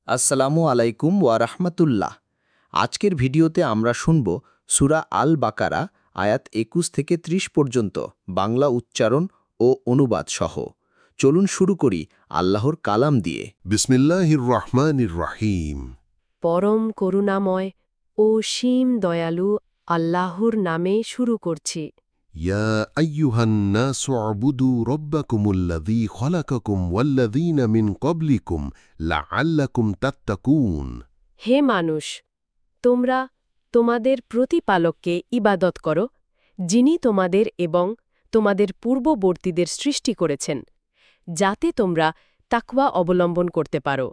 আসসালামু আলাইকুম ওয়া রাহমাতুল্লাহ। আজকের ভিডিওতে আমরা শুনব সূরা আল বাকারা আয়াত ২১ থেকে ৩০ পর্যন্ত বাংলা উচ্চারণ ও অনুবাদ সহ। চলুন শুরু করি আল্লাহর কালাম দিয়ে। বিসমিল্লাহির রহমানির রহিম। পরম করুণাময় ও সীম দয়ালু আল্লাহর নামে শুরু করছি। ইয়া আইয়ুহান নাসু উবুদু রাব্বাকুমুল্লাযী খলাকাকুম ওয়াল্লাযীনা মিন ক্বাবলিকুম লাআল্লাকুম তাত্তাকুন। হে মানুষ, তোমরা তোমাদের প্রতিপালককে ইবাদত করো, যিনি তোমাদের এবং তোমাদের পূর্ববর্তীদের সৃষ্টি করেছেন, যাতে তোমরা তাকওয়া অবলম্বন করতে পারো।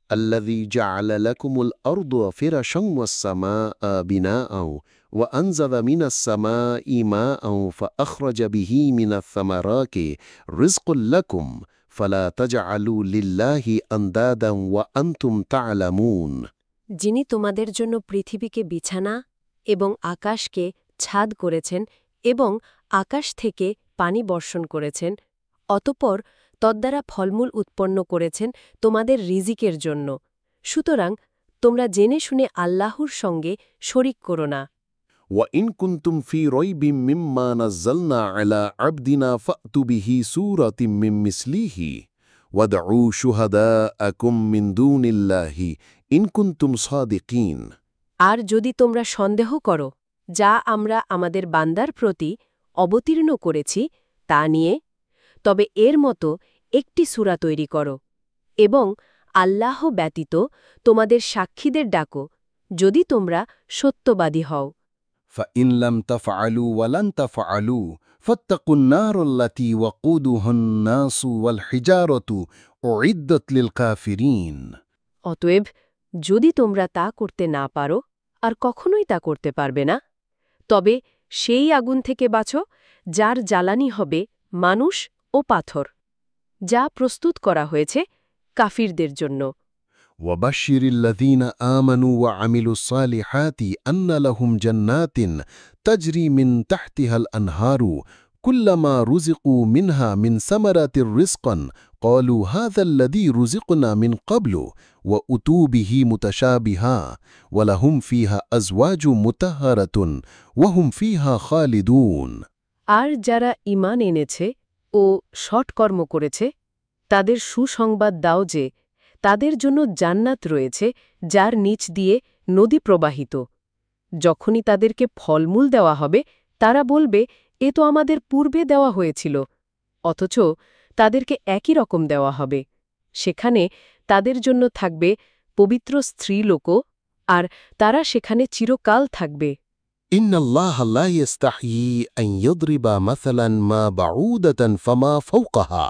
الذي جعل لكم الأرض فرشا والسماء بناء وأنزل من السماء ماء فأخرج به من الثمرات رزق لكم فلا تجعلوا لله أندادا وأنتم تعلمون। যিনি তোমাদের জন্য পৃথিবীকে বিছানা এবং আকাশকে ছাদ করেছেন এবং আকাশ থেকে পানি বর্ষণ করেছেন, অতঃপর তদ্বারা ফলমূল উৎপন্ন করেছেন তোমাদের রিজিকের জন্য। সুতরাং তোমরা জেনে শুনে আল্লাহর সঙ্গে শরিক করো না। وإن كنتم في ريب مما نزلنا على عبدنا فأتوا به سورة من مثله وادعوا شهداءكم من دون الله إن كنتم صادقين। আর যদি তোমরা সন্দেহ করো যা আমরা আমাদের বান্দার প্রতি অবতীর্ণ করেছি তা নিয়ে, তবে এর মতো একটি সূরা তৈরি করো এবং আল্লাহ ব্যতীত তোমাদের সাক্ষীদের ডাকো, যদি তোমরা সত্যবাদী হও। فإن لم تفعلوا ولن تفعلوا فاتقوا النار التي وقودها الناس والحجارة أعدت للكافرين। অতএব যদি তোমরা তা করতে না পারো আর কখনোই তা করতে পারবে না, তবে সেই আগুন থেকে বাঁচো যার জ্বালানি হবে মানুষ ও পাথর, যা প্রস্তুত করা হয়েছে কাফিরদের জন্য। وبشر الذين آمنوا وعملوا الصالحات أن لهم جنات تجري من تحتها الأنهار كلما رزقوا منها من ثمرات رزقا قالوا هذا الذي رزقنا من قبل وأتوا به متشابها ولهم فيها أزواج مطهرة وهم فيها خالدون। আর যারা ঈমান এনেছে ও সৎকর্ম করেছে তাদের সুসংবাদ দাও যে তাদের জন্য জান্নাত রয়েছে যার নিচ দিয়ে নদী প্রবাহিত। যখনই তাদেরকে ফলমূল দেওয়া হবে তারা বলবে, এ তো আমাদের পূর্বে দেওয়া হয়েছিল, অথচ তাদেরকে একই রকম দেওয়া হবে। সেখানে তাদের জন্য থাকবে পবিত্র স্ত্রীলোকও, আর তারা সেখানে চিরকাল থাকবে। إن الله لا يستحيي أن يضرب مثلا ما بعودة فما فوقها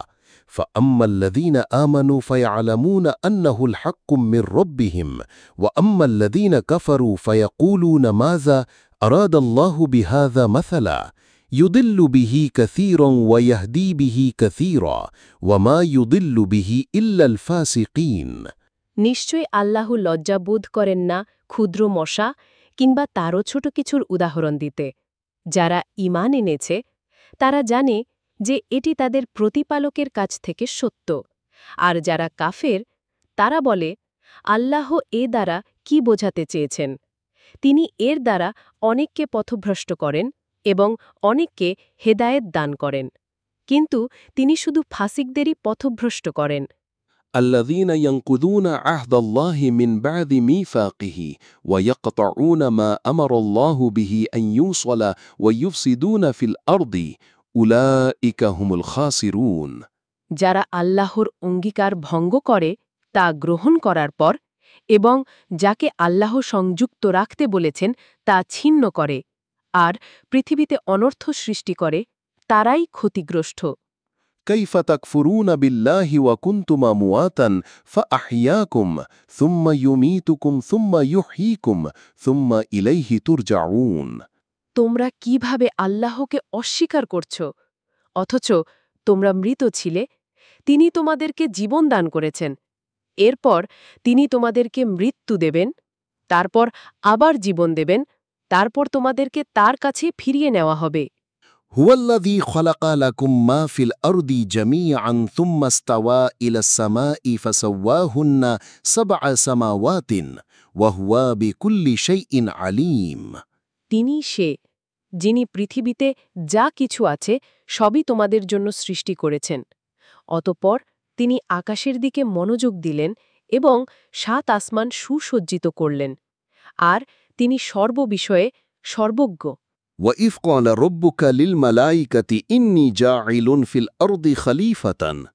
فأما الذين آمنوا فيعلمون أنه الحق من ربهم وأما الذين كفروا فيقولون ماذا أراد الله بهذا مثلا يضل به كثيرا ويهدي به كثيرا وما يضل به إلا الفاسقين। নিশ্চয়ই আল্লাহ লজ্জাবোধ করেন না ক্ষুদ্র মশা কিংবা তারও ছোট কিছুর উদাহরণ দিতে। যারা ঈমান এনেছে তারা জানে যে এটি তাদের প্রতিপালকের কাছ থেকে সত্য, আর যারা কাফের তারা বলে, আল্লাহ এ দ্বারা কি বোঝাতে চেয়েছেন। তিনি এর দ্বারা অনেককে পথভ্রষ্ট করেন এবং অনেককে হেদায়েত দান করেন, কিন্তু তিনি শুধু ফাসিকদেরই পথভ্রষ্ট করেন। الذين ينقضون عهد الله من بعد ميثاقه ويقطعون ما أمر الله به أن يوصل ويفسدون في الأرض أولئك هم الخاسرون। যারা আল্লাহর অঙ্গীকার ভঙ্গ করে তা গ্রহণ করার পর এবং যাকে আল্লাহ সংযুক্ত রাখতে বলেছেন তা ছিন্ন করে আর পৃথিবীতে অনর্থ সৃষ্টি করে, তারাই ক্ষতিগ্রস্ত। كيف تكفرون بالله وكنتم أمواتا فأحياكم ثم يميتكم ثم يحييكم ثم إليه ترجعون। তোমরা কিভাবে আল্লাহকে অস্বীকার করছ, অথচ তোমরা মৃত ছিলে, তিনি তোমাদেরকে জীবন দান করেছেন, এরপর তিনি তোমাদেরকে মৃত্যু দেবেন, তারপর আবার জীবন দেবেন, তারপর তোমাদেরকে তার কাছে ফিরিয়ে নেওয়া হবে। هو الذي خلق لكم ما في الأرض جميعا ثم استوى إلى السماء فسواهن 7 سماوات وهو بكل شيء عليم তিনি সে যিনি পৃথিবীতে যা কিছু আছে সবই তোমাদের জন্য সৃষ্টি করেছেন অতঃপর তিনি আকাশের দিকে মনোযোগ দিলেন এবং 7 আসমান সুসজ্জিত করলেন আর তিনি সর্ববিষয়ে সর্বজ্ঞ وإذ قال ربك للملائكة إني جاعل في الأرض خليفة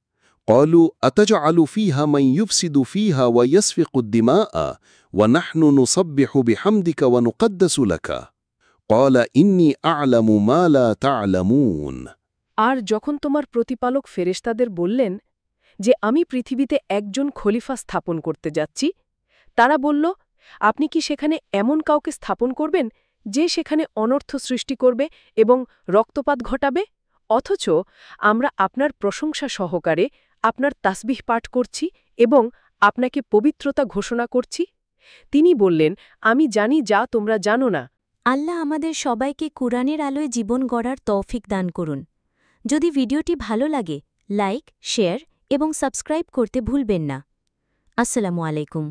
قالوا أتجعل فيها من يفسد فيها ويسفك الدماء ونحن نسبح بحمدك ونقدس لك قال إني أعلم ما لا تعلمون আর যখন তোমার প্রতিপালক ফেরেশতাদের বললেন যে আমি পৃথিবীতে একজন খলিফা স্থাপন করতে যাচ্ছি তারা বলল আপনি কি সেখানে এমন কাউকে স্থাপন করবেন যে সেখানে অনর্থ সৃষ্টি করবে এবং রক্তপাত ঘটাবে অথচ আমরা আপনার প্রশংসা সহকারে আপনার তাসবিহ পাঠ করছি এবং আপনাকে পবিত্রতা ঘোষণা করছি তিনি বললেন আমি জানি যা তোমরা জানো না আল্লাহ আমাদের সবাইকে কুরআনের আলোয় জীবন গড়ার তৌফিক দান করুন যদি ভিডিওটি ভালো লাগে লাইক শেয়ার এবং সাবস্ক্রাইব করতে ভুলবেন না আসসালামু আলাইকুম